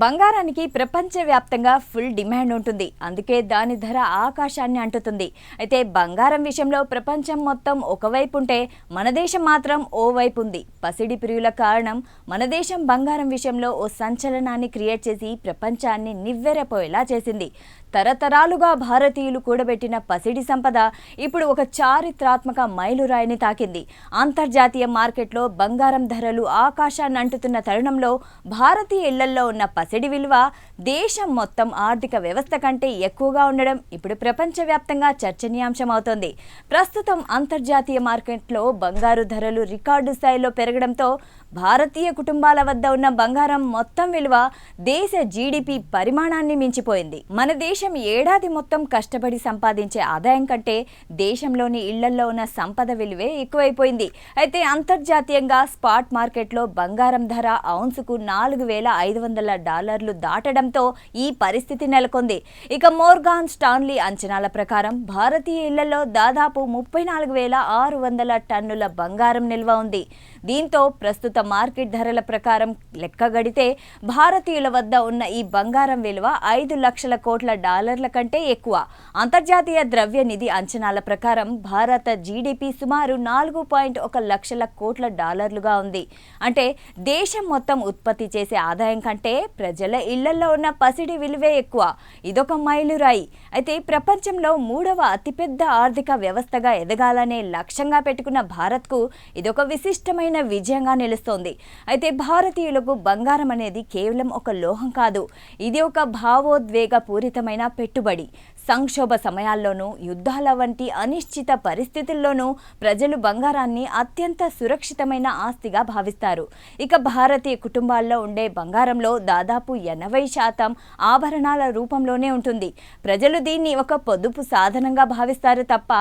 బంగారానికి ప్రపంచవ్యాప్తంగా full demand ఉంటుంది. అందుకే దాని ధర ఆకాశాన్ని అంటుతుంది. అయితే బంగారం విషయంలో ప్రపంచం మొత్తం ఒకవైపు ఉంటే మన దేశం మాత్రం ఓ వైపు ఉంది. పసిడి ప్రియుల కారణం మన దేశం బంగారం విషయంలో ఓ సంచలనాన్ని క్రియేట్ చేసి ప్రపంచాన్ని నివ్వెరపోయేలా చేసింది. తరతరాలుగా భారతీయులు కూడబెట్టిన పసిడి సంపద ఇప్పుడు ఒక చారిత్రాత్మక మైలురాయిని తాకింది. అంతర్జాతీయ మార్కెట్లో బంగారం ధరలు ఆకాశాన్ని అంటుతున్న తరుణంలో భారతీయ ఇళ్లల్లో ఉన్న పసిడి విలువ దేశం మొత్తం ఆర్థిక వ్యవస్థ కంటే ఎక్కువగా ఉండడం ఇప్పుడు ప్రపంచవ్యాప్తంగా చర్చనీయాంశం అవుతోంది. ప్రస్తుతం అంతర్జాతీయ మార్కెట్లో బంగారు ధరలు రికార్డు స్థాయిలో పెరగడంతో భారతీయ కుటుంబాల వద్ద ఉన్న బంగారం మొత్తం విలువ దేశ జీడిపి పరిమాణాన్ని మించిపోయింది. మన దేశం ఏడాది మొత్తం కష్టపడి సంపాదించే ఆదాయం కంటే దేశంలోని ఇళ్లల్లో ఉన్న సంపద విలువే ఎక్కువైపోయింది. అయితే అంతర్జాతీయంగా స్పాట్ మార్కెట్లో బంగారం ధర ఔన్సుకు $4,500 దాటడంతో ఈ పరిస్థితి నెలకొంది. ఇక మోర్గాన్ స్టాన్లీ అంచనాల ప్రకారం భారతీయ ఇళ్లలో దాదాపు 34,600 టన్నుల బంగారం నిల్వ ఉంది. దీంతో ప్రస్తుత మార్కెట్ ధరల ప్రకారం లెక్కగడితే భారతీయుల వద్ద ఉన్న ఈ బంగారం విలువ $5 లక్షల కోట్ల కంటే ఎక్కువ. అంతర్జాతీయ ద్రవ్య నిధి అంచనాల ప్రకారం భారత జీడిపి సుమారు 4.1 లక్షల కోట్ల డాలర్లుగా ఉంది. అంటే దేశం మొత్తం ఉత్పత్తి చేసే ఆదాయం కంటే ప్రజల ఇళ్లలో ఉన్న పసిడి విలువే ఎక్కువ. ఇదొక మైలురాయి. అయితే ప్రపంచంలో 3వ అతిపెద్ద ఆర్థిక వ్యవస్థగా ఎదగాలనే లక్ష్యంగా పెట్టుకున్న భారత్కు ఇదొక విశిష్టమైన విజయంగా నిలుస్తోంది. అయితే భారతీయులకు బంగారం అనేది కేవలం ఒక లోహం కాదు, ఇది ఒక భావోద్వేగ పూరితమైన పెట్టుబడి. సంక్షోభ సమయాల్లోనూ యుద్ధాల వంటి అనిశ్చిత పరిస్థితుల్లోనూ ప్రజలు బంగారాన్ని అత్యంత సురక్షితమైన ఆస్తిగా భావిస్తారు. ఇక భారతీయ కుటుంబాల్లో ఉండే బంగారంలో దాదాపు 80% ఆభరణాల రూపంలోనే ఉంటుంది. ప్రజలు దీన్ని ఒక పొదుపు సాధనంగా భావిస్తారు తప్ప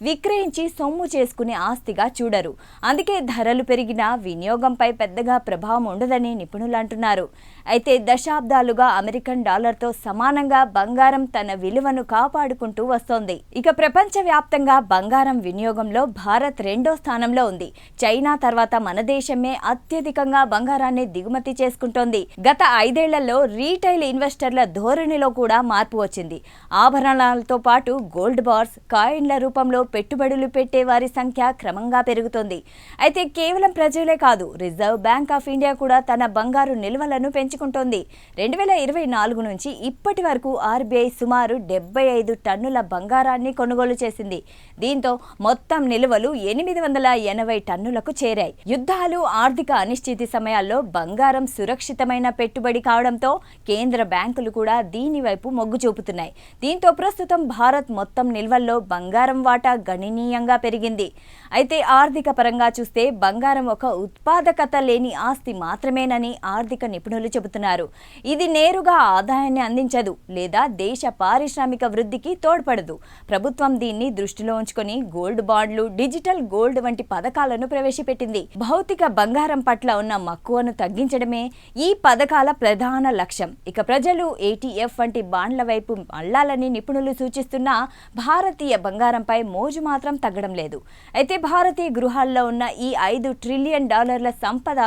విక్రయించి సొమ్ము చేసుకునే ఆస్తిగా చూడరు. అందుకే ధరలు పెరిగినా వినియోగంపై పెద్దగా ప్రభావం ఉండదని నిపుణులు అంటున్నారు. అయితే దశాబ్దాలుగా అమెరికన్ డాలర్తో సమానంగా బంగారం తన విలువను కాపాడుకుంటూ వస్తోంది. ఇక ప్రపంచవ్యాప్తంగా బంగారం వినియోగంలో భారత్ 2వ స్థానంలో ఉంది. చైనా తర్వాత మన దేశమే అత్యధికంగా బంగారాన్ని దిగుమతి చేసుకుంటోంది. గత 5 ఏళ్లలో రీటైల్ ఇన్వెస్టర్ల ధోరణిలో కూడా మార్పు వచ్చింది. ఆభరణాలతో పాటు గోల్డ్ బార్స్, కాయిన్ల రూపంలో పెట్టుబడులు పెట్టే వారి సంఖ్య క్రమంగా పెరుగుతోంది. అయితే కేవలం ప్రజలే కాదు, రిజర్వ్ బ్యాంక్ ఆఫ్ ఇండియా కూడా తన బంగారు నిల్వలను పెంచుకుంటోంది. 2024 నుంచి ఇప్పటి వరకు ఆర్బీఐ సుమారు 75 టన్నుల బంగారాన్ని కొనుగోలు చేసింది. దీంతో మొత్తం నిల్వలు 880 టన్నులకు చేరాయి. యుద్ధాలు, ఆర్థిక అనిశ్చితి సమయాల్లో బంగారం సురక్షితమైన పెట్టుబడి కావడంతో కేంద్ర బ్యాంకులు కూడా దీని వైపు మొగ్గు చూపుతున్నాయి. దీంతో ప్రస్తుతం భారత్ మొత్తం నిల్వల్లో బంగారం వాటా గణనీయంగా పెరిగింది. అయితే ఆర్థిక పరంగా చూస్తే బంగారం ఒక ఉత్పాదకత లేని ఆస్తి మాత్రమేనని ఆర్థిక నిపుణులు చెబుతున్నారు. ఇది నేరుగా ఆదాయాన్ని అందించదు లేదా దేశ పారిశ్రామిక వృద్ధికి తోడ్పడదు. ప్రభుత్వం దీన్ని దృష్టిలో ఉంచుకొని గోల్డ్ బాండ్లు, డిజిటల్ గోల్డ్ వంటి పథకాలను ప్రవేశపెట్టింది. భౌతిక బంగారం పట్ల ఉన్న మక్కువను తగ్గించడమే ఈ పథకాల ప్రధాన లక్ష్యం. ఇక ప్రజలు ఏటీఎఫ్ వంటి బాండ్ల వైపు మళ్లాలని నిపుణులు సూచిస్తున్నా భారతీయ బంగారంపై మోజు మాత్రం తగ్గడం లేదు. అయితే భారతీయ గృహాల్లో ఉన్న ఈ $5 ట్రిలియన్ సంపద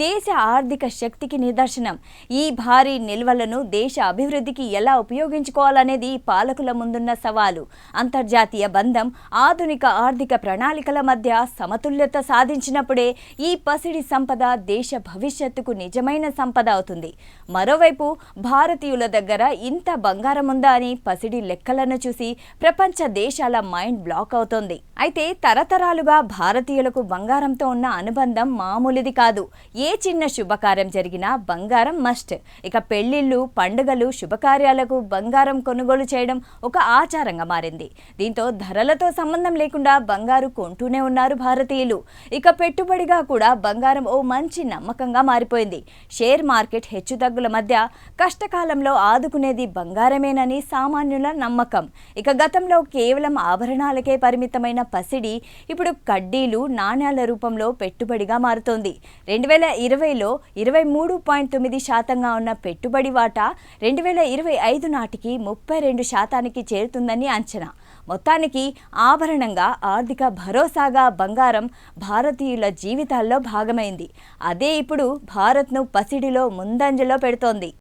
దేశ ఆర్థిక శక్తికి నిదర్శనం. ఈ భారీ నిల్వలను దేశ అభివృద్ధికి ఎలా ఉపయోగించుకోవాలనేది పాలకుల ముందున్న సవాలు. అంతర్జాతీయ బంధం, ఆధునిక ఆర్థిక ప్రణాళికల మధ్య సమతుల్యత సాధించినప్పుడే ఈ పసిడి సంపద దేశ భవిష్యత్తుకు నిజమైన సంపద అవుతుంది. మరోవైపు భారతీయుల దగ్గర ఇంత బంగారం ఉందా అని పసిడి లెక్కలను చూసి ప్రపంచ దేశాల మైండ్ బ్లాక్ అవుతోంది. అయితే తరతరాలుగా భారతీయులకు బంగారంతో ఉన్న అనుబంధం మామూలుది కాదు. ఏ చిన్న శుభకార్యం జరిగినా బంగారం మస్ట్. ఇక పెళ్లిళ్ళు, పండుగలు, శుభకార్యాలకు బంగారం కొనుగోలు చేయడం ఒక ఆచారంగా మారింది. దీంతో ధరలతో సంబంధం లేకుండా బంగారు కొంటూనే ఉన్నారు భారతీయులు. ఇక పెట్టుబడిగా కూడా బంగారం ఓ మంచి నమ్మకంగా మారిపోయింది. షేర్ మార్కెట్ హెచ్చుతగ్గుల మధ్య కష్టకాలంలో ఆదుకునేది బంగారమేనని సామాన్యుల నమ్మకం. ఇక గతంలో కేవలం ఆభరణాలకే పరిమితమైన పసిడి ఇప్పుడు కడ్డీలు, నాణ్యాల రూపంలో పెట్టుబడిగా మారుతోంది. 2020లో 23.9% ఉన్న పెట్టుబడి వాటా 2025 నాటికి 32% చేరుతుందని అంచనా. మొత్తానికి ఆభరణంగా, ఆర్థిక భరోసాగా బంగారం భారతీయుల జీవితాల్లో భాగమైంది. అదే ఇప్పుడు భారత్ను పసిడిలో ముందంజలో పెడుతోంది.